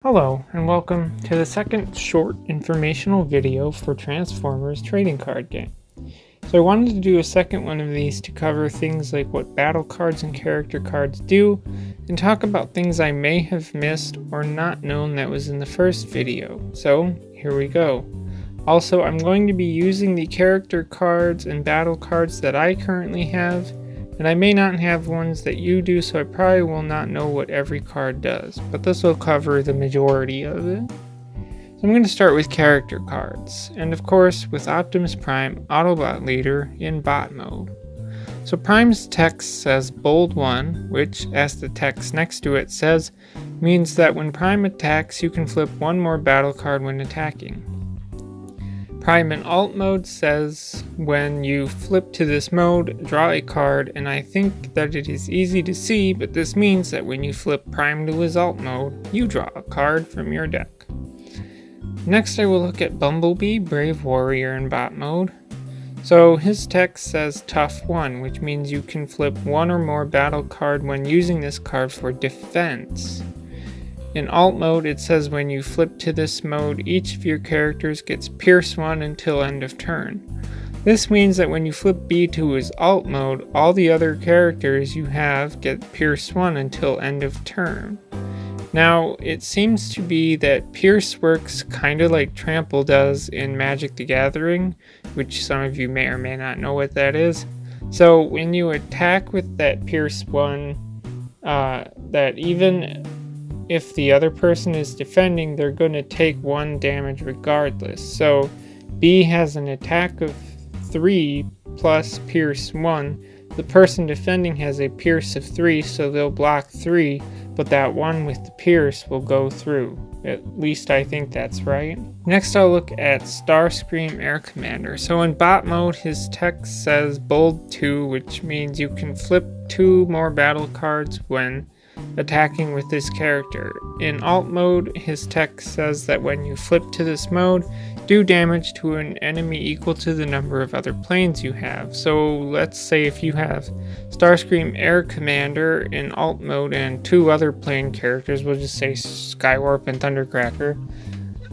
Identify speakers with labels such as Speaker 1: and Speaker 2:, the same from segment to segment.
Speaker 1: Hello, and welcome to the second short informational video for Transformers trading card game. So I wanted to do a second one of these to cover things like what battle cards and character cards do, and talk about things I may have missed or not known that was in the first video. So here we go. Also, I'm going to be using the character cards and battle cards that I currently have, and I may not have ones that you do, so I probably will not know what every card does, but this will cover the majority of it. So I'm going to start with character cards, and of course with Optimus Prime, Autobot Leader in bot mode. So Prime's text says bold 1, which, as the text next to it says, means that when Prime attacks you can flip one more battle card when attacking. Prime in alt mode says when you flip to this mode, draw a card, and I think that it is easy to see, but this means that when you flip Prime to his alt mode, you draw a card from your deck. Next I will look at Bumblebee, Brave Warrior in bot mode. So his text says tough 1, which means you can flip one or more battle card when using this card for defense. In alt mode, it says when you flip to this mode, each of your characters gets Pierce 1 until end of turn. This means that when you flip B to his alt mode, all the other characters you have get Pierce 1 until end of turn. Now, it seems to be that Pierce works kinda like Trample does in Magic the Gathering, which some of you may or may not know what that is. So when you attack with that Pierce 1, that even if the other person is defending, they're going to take 1 damage regardless. So B has an attack of 3 plus Pierce 1. The person defending has a Pierce of 3, so they'll block 3, but that one with the Pierce will go through. At least I think that's right. Next I'll look at Starscream Air Commander. So in bot mode, his text says bold 2, which means you can flip 2 more battle cards when attacking with this character. In alt mode, his text says that when you flip to this mode, do damage to an enemy equal to the number of other planes you have. So let's say if you have Starscream Air Commander in alt mode and 2 other plane characters, we'll just say Skywarp and Thundercracker,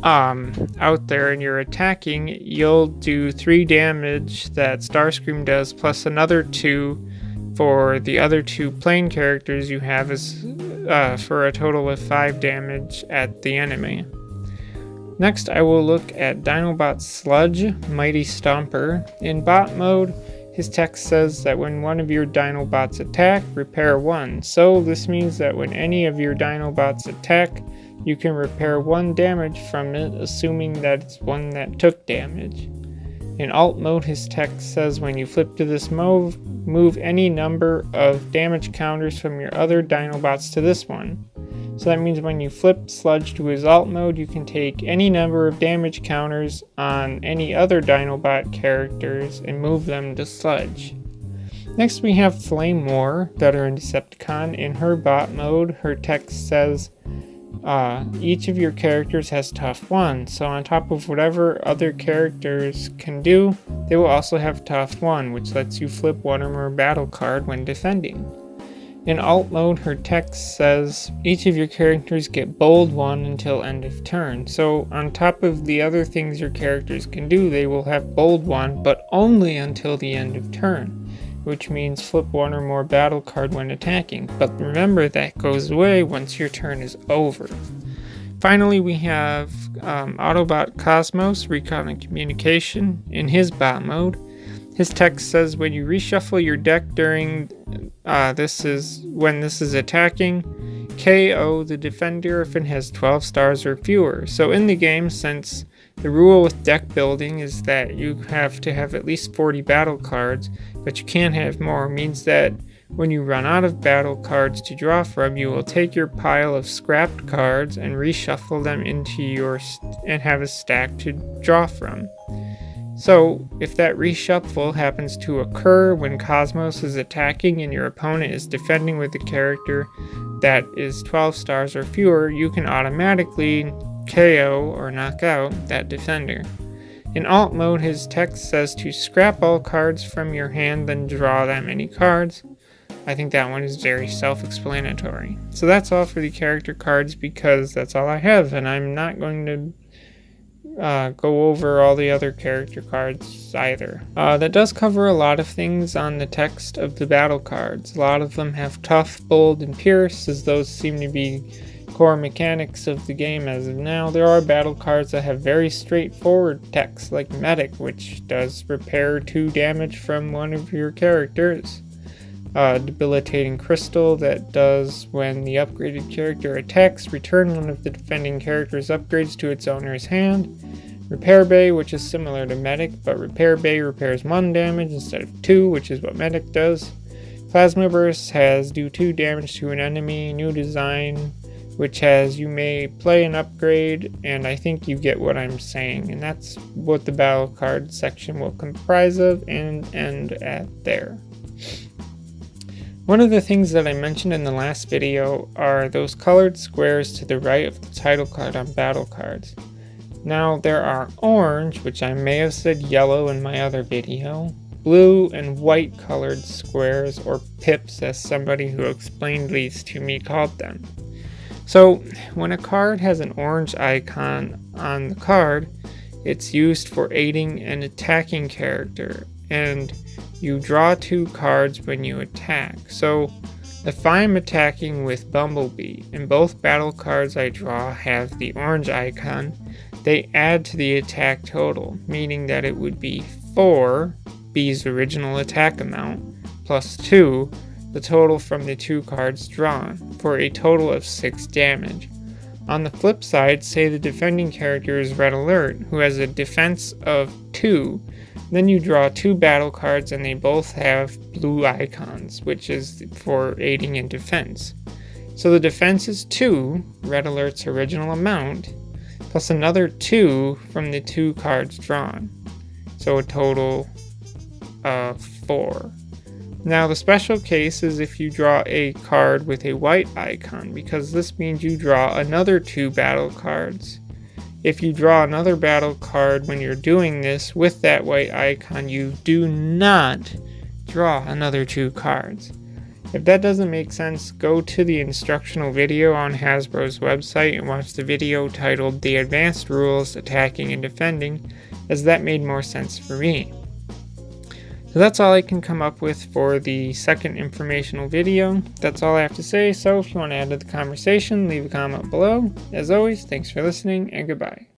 Speaker 1: out there and you're attacking, you'll do 3 damage that Starscream does plus another 2 for the other 2 plane characters you have, is for a total of 5 damage at the enemy. Next I will look at Dinobot Sludge, Mighty Stomper. In bot mode, his text says that when one of your Dinobots attack, repair 1. So this means that when any of your Dinobots attack, you can repair 1 damage from it, assuming that it's one that took damage. In alt mode, his text says when you flip to this move any number of damage counters from your other Dinobots to this one. So that means when you flip Sludge to his alt mode, you can take any number of damage counters on any other Dinobot characters and move them to Sludge. Next we have Flame War, Veteran Decepticon. In her bot mode, her text says each of your characters has tough 1, so on top of whatever other characters can do, they will also have tough 1, which lets you flip 1 or more battle card when defending. In alt mode, her text says each of your characters get bold 1 until end of turn, so on top of the other things your characters can do, they will have bold 1, but only until the end of turn, which means flip 1 or more battle card when attacking, but remember that goes away once your turn is over. Finally, we have Autobot Cosmos, Recon and Communication. In his bot mode, his text says when you reshuffle your deck during when this is attacking, KO the defender if it has 12 stars or fewer. So in the game, since the rule with deck building is that you have to have at least 40 battle cards, but you can't have more, means that when you run out of battle cards to draw from, you will take your pile of scrapped cards and reshuffle them into and have a stack to draw from. So if that reshuffle happens to occur when Cosmos is attacking and your opponent is defending with a character that is 12 stars or fewer, you can automatically KO or knock out that defender. In alt mode, his text says to scrap all cards from your hand, then draw that many cards. I think that one is very self-explanatory. So that's all for the character cards, because that's all I have, and I'm not going to go over all the other character cards either. That does cover a lot of things on the text of the battle cards. A lot of them have tough, bold, and pierce, as those seem to be core mechanics of the game as of now. There are battle cards that have very straightforward text, like Medic, which does repair 2 damage from one of your characters. Debilitating Crystal, that does, when the upgraded character attacks, return one of the defending character's upgrades to its owner's hand. Repair Bay, which is similar to Medic, but Repair Bay repairs 1 damage instead of 2, which is what Medic does. Plasma Burst has do 2 damage to an enemy. New Design, which has you may play an upgrade, and I think you get what I'm saying, and that's what the battle card section will comprise of and end at there. One of the things that I mentioned in the last video are those colored squares to the right of the title card on battle cards. Now there are orange, which I may have said yellow in my other video, blue and white colored squares, or pips as somebody who explained these to me called them. So when a card has an orange icon on the card, it's used for aiding an attacking character, and you draw 2 cards when you attack. So if I'm attacking with Bumblebee and both battle cards I draw have the orange icon, they add to the attack total, meaning that it would be 4, B's original attack amount, plus 2, the total from the 2 cards drawn, for a total of 6 damage. On the flip side, say the defending character is Red Alert, who has a defense of 2, then you draw 2 battle cards and they both have blue icons, which is for aiding in defense. So the defense is 2, Red Alert's original amount, plus another 2 from the 2 cards drawn. So a total of 4. Now the special case is if you draw a card with a white icon, because this means you draw another 2 battle cards. If you draw another battle card when you're doing this with that white icon, you do not draw another 2 cards. If that doesn't make sense, go to the instructional video on Hasbro's website and watch the video titled The Advanced Rules Attacking and Defending, as that made more sense for me. So that's all I can come up with for the second informational video. That's all I have to say, so if you want to add to the conversation, leave a comment below. As always, thanks for listening, and goodbye.